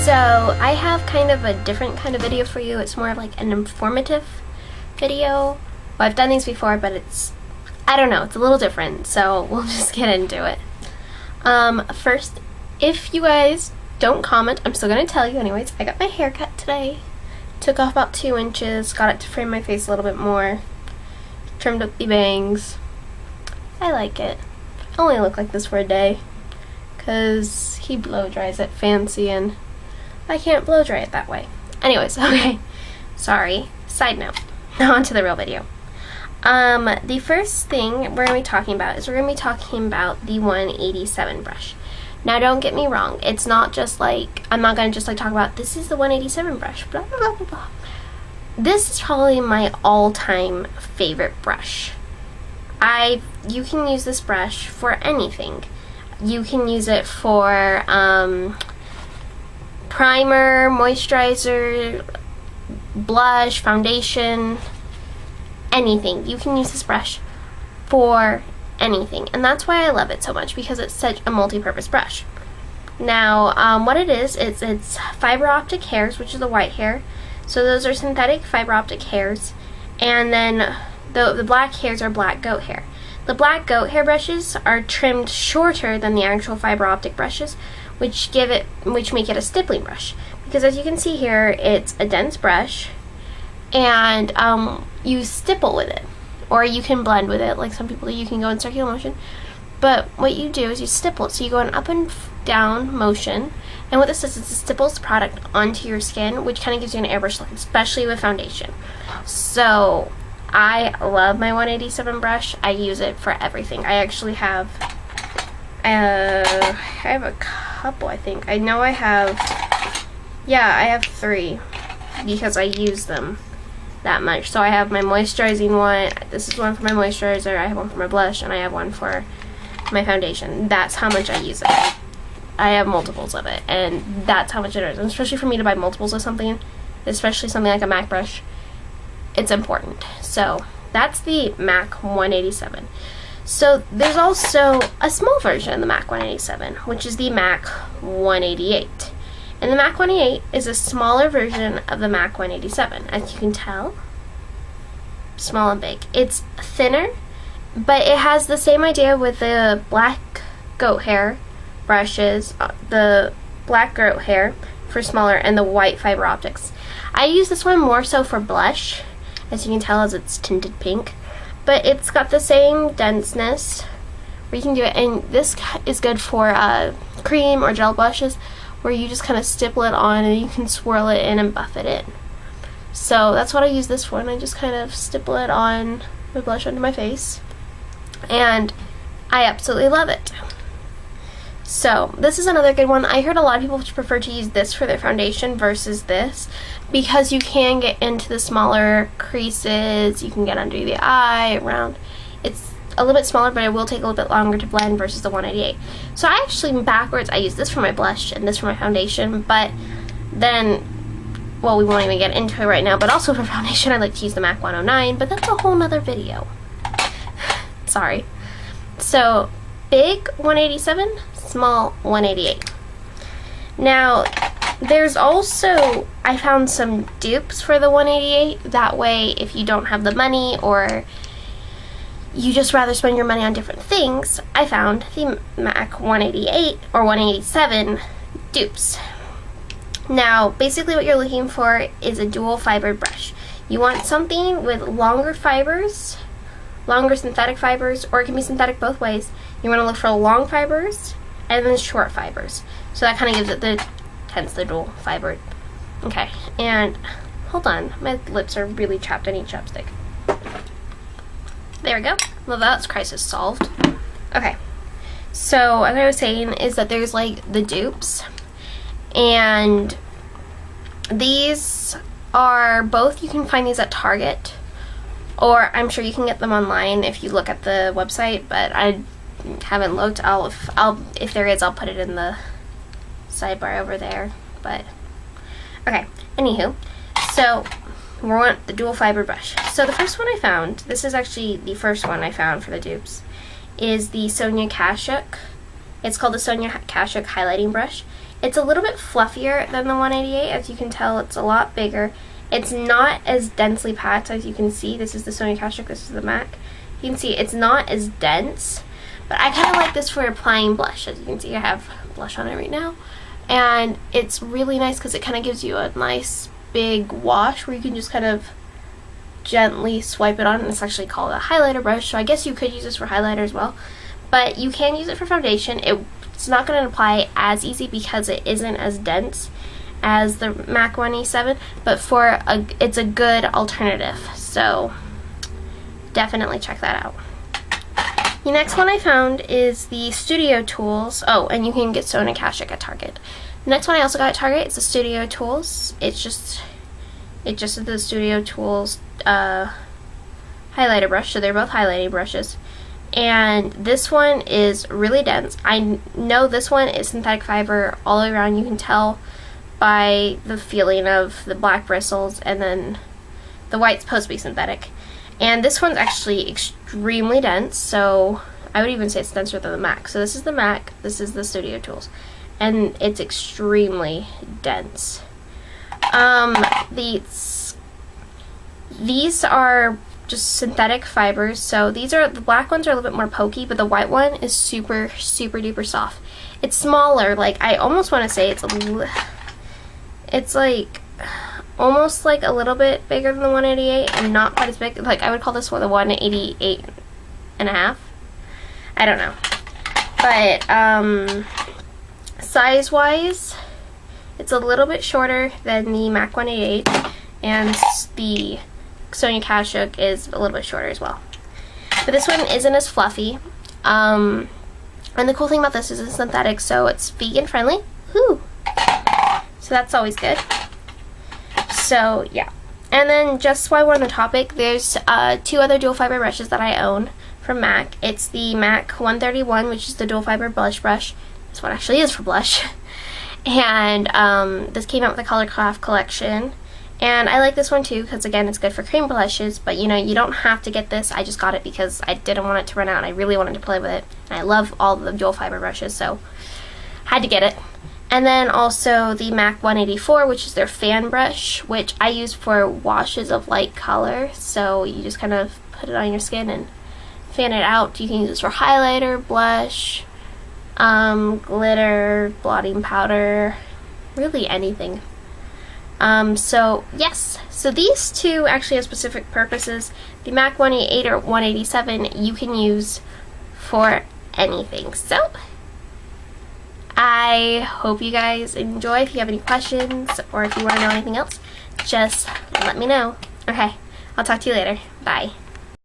So I have kind of a different kind of video for you. It's more of like an informative video. Well, I've done these before, but I don't know, it's a little different, so we'll just get into it. First, if you guys don't comment, I'm still gonna tell you anyways, I got my hair cut today. Took off about 2 inches, got it to frame my face a little bit more, trimmed up the bangs. I like it. I only look like this for a day, because he blow dries it fancy and I can't blow dry it that way. Anyways, okay, sorry. Side note, now on to the real video. The first thing we're going to be talking about is we're going to be talking about the 187 brush. Now don't get me wrong, it's not just like, I'm not going to just like talk about this is the 187 brush, blah blah blah blah blah. This is probably my all-time favorite brush. You can use this brush for anything. You can use it for primer, moisturizer, blush, foundation, anything. You can use this brush for anything, and that's why I love it so much, because it's such a multi-purpose brush. Now, what it is, it's fiber optic hairs, which is the white hair. So those are synthetic fiber optic hairs, and then the black hairs are black goat hair. The black goat hair brushes are trimmed shorter than the actual fiber optic brushes, which make it a stippling brush. Because as you can see here, it's a dense brush, and you stipple with it, or you can blend with it, like some people do. You can go in circular motion, but what you do is you stipple it. So you go in up and down motion, and what this does is it stipples the product onto your skin, which kind of gives you an airbrush look, especially with foundation. So I love my 187 brush. I use it for everything. I actually have a couple, I think. I know I have 3 because I use them that much. So I have my moisturizing one. This is one for my moisturizer. I have one for my blush, and I have one for my foundation. That's how much I use it. I have multiples of it, and that's how much it is. And especially for me to buy multiples of something, especially something like a MAC brush, it's important. So that's the MAC 187. So there's also a small version of the MAC 187, which is the MAC 188. And the MAC 188 is a smaller version of the MAC 187. As you can tell, small and big. It's thinner, but it has the same idea with the black goat hair brushes, the black goat hair for smaller, and the white fiber optics. I use this one more so for blush, as you can tell, as it's tinted pink, but it's got the same denseness where you can do it, and this is good for cream or gel blushes, where you just kind of stipple it on and you can swirl it in and buff it in. So that's what I use this for, and I just kind of stipple it on my blush under my face, and I absolutely love it. So this is another good one. I heard a lot of people prefer to use this for their foundation versus this, because you can get into the smaller creases, you can get under the eye, around. It's a little bit smaller, but it will take a little bit longer to blend versus the 188. So I actually, backwards, I use this for my blush and this for my foundation, but then, well, we won't even get into it right now, but also for foundation I like to use the MAC 109, but that's a whole nother video. Sorry. So, big 187, small 188. Now, there's also, I found some dupes for the 188. That way, if you don't have the money, or you just rather spend your money on different things, I found the MAC 188 or 187 dupes. Now, basically what you're looking for is a dual fibered brush. You want something with longer fibers, longer synthetic fibers, or it can be synthetic both ways. You want to look for long fibers and then short fibers. So that kind of gives it hence the dual fibered. Okay, and hold on, my lips are really chapped. I need chapstick. There we go. Well, that's crisis solved. Okay, so as I was saying is that there's like the dupes, and these are both, you can find these at Target, or I'm sure you can get them online if you look at the website, but I haven't looked. If there is, I'll put it in the sidebar over there. But okay, anywho, so we want the dual fiber brush. So the first one I found, this is actually the first one I found for the dupes, is the Sonia Kashuk. It's called the Sonia Kashuk highlighting brush. It's a little bit fluffier than the 188. As you can tell, it's a lot bigger. It's not as densely packed as you can see. This is the Sony Kashuk, this is the MAC. You can see it's not as dense, but I kind of like this for applying blush. As you can see, I have blush on it right now. And it's really nice because it kind of gives you a nice big wash where you can just kind of gently swipe it on. And it's actually called a highlighter brush, so I guess you could use this for highlighter as well. But you can use it for foundation. It's not going to apply as easy because it isn't as dense as the MAC 187, but it's a good alternative. So definitely check that out. The next one I found is the Studio Tools. Oh, and you can get Sony Kashuk at Target. The next one I also got at Target is the Studio Tools. It's just the Studio Tools highlighter brush, so they're both highlighting brushes. And this one is really dense. I know this one is synthetic fiber all the way around. You can tell by the feeling of the black bristles, and then the white's supposed to be synthetic. And this one's actually extremely dense, so I would even say it's denser than the MAC. So this is the MAC, this is the Studio Tools, and it's extremely dense. These are just synthetic fibers, so the black ones are a little bit more pokey, but the white one is super, super duper soft. It's smaller, like I almost want to say it's like almost like a little bit bigger than the 188 and not quite as big. Like I would call this one the 188 and a half. I don't know. But size wise, it's a little bit shorter than the MAC 188, and the Sony Kashuk is a little bit shorter as well. But this one isn't as fluffy. And the cool thing about this is it's synthetic, so it's vegan friendly. Woo! So that's always good. So yeah. And then just while we're on the topic, there's two other dual fiber brushes that I own from MAC. It's the MAC 131, which is the dual fiber blush brush. This one actually is for blush. And this came out with the Color Craft collection. And I like this one too because, again, it's good for cream blushes, but you know, you don't have to get this. I just got it because I didn't want it to run out and I really wanted to play with it. And I love all the dual fiber brushes, so had to get it. And then also the MAC 184, which is their fan brush, which I use for washes of light color. So you just kind of put it on your skin and fan it out. You can use this for highlighter, blush, glitter, blotting powder, really anything. So yes, so these two actually have specific purposes. The MAC 188 or 187 you can use for anything. So I hope you guys enjoy. If you have any questions or if you want to know anything else, just let me know. Okay, I'll talk to you later. Bye.